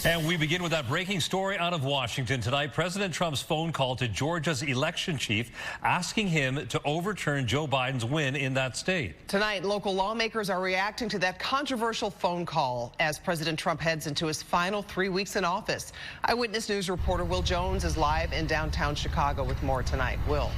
And we begin with that breaking story out of Washington tonight. President Trump's phone call to Georgia's election chief asking him to overturn Joe Biden's win in that state. Tonight, local lawmakers are reacting to that controversial phone call as President Trump heads into his final 3 weeks in office. Eyewitness News reporter Will Jones is live in downtown Chicago with more tonight. Will.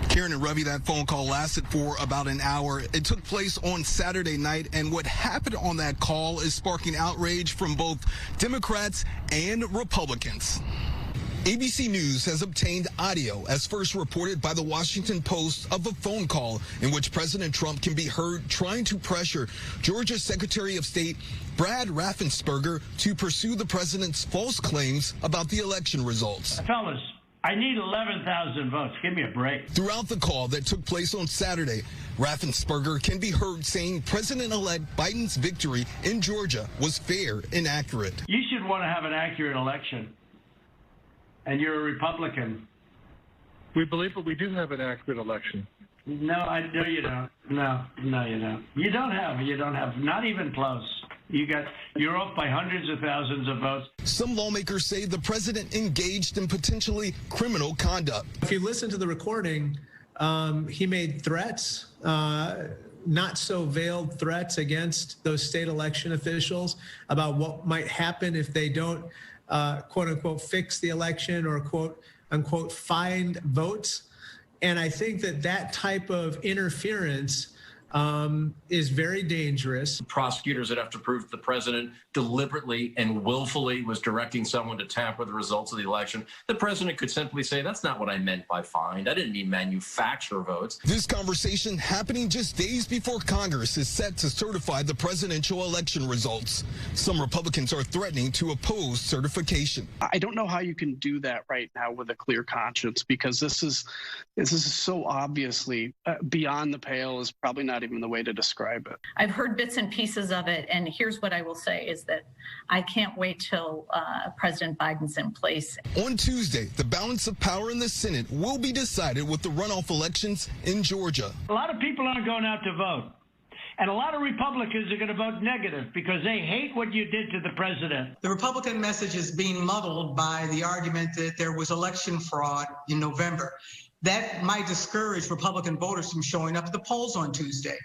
Karen and Ravi, that phone call lasted for about an hour. It took place on Saturday night, and what happened on that call is sparking outrage from both Democrats and Republicans. ABC News has obtained audio, as first reported by the Washington Post, of a phone call in which President Trump can be heard trying to pressure Georgia's Secretary of State Brad Raffensperger to pursue the president's false claims about the election results. Fellas, I need 11,000 votes. Give me a break. Throughout the call that took place on Saturday, Raffensperger can be heard saying President-elect Biden's victory in Georgia was fair and accurate. You should want to have an accurate election. And you're a Republican. We believe that we do have an accurate election. No, you don't. No, you don't. You don't have, not even close. You're off by hundreds of thousands of votes. Some lawmakers say the president engaged in potentially criminal conduct. If you listen to the recording, he made threats, not so veiled threats against those state election officials about what might happen if they don't, quote unquote, fix the election or quote unquote, find votes. And I think that type of interference is very dangerous. Prosecutors would have to prove that the president deliberately and willfully was directing someone to tamper the results of the election. The president could simply say, that's not what I meant by find. I didn't mean manufacture votes. This conversation happening just days before Congress is set to certify the presidential election results. Some Republicans are threatening to oppose certification. I don't know how you can do that right now with a clear conscience, because this is so obviously beyond the pale, is probably not even the way to describe it. I've heard bits and pieces of it, and here's what I will say is that I can't wait till President Biden's in place. On Tuesday, the balance of power in the Senate will be decided with the runoff elections in Georgia. A lot of people aren't going out to vote. And a lot of Republicans are going to vote negative because they hate what you did to the president. The Republican message is being muddled by the argument that there was election fraud in November. That might discourage Republican voters from showing up at the polls on Tuesday.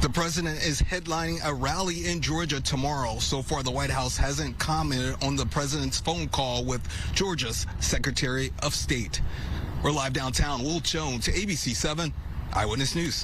The president is headlining a rally in Georgia tomorrow. So far, the White House hasn't commented on the president's phone call with Georgia's Secretary of State. We're live downtown. Will Jones, ABC 7 Eyewitness News.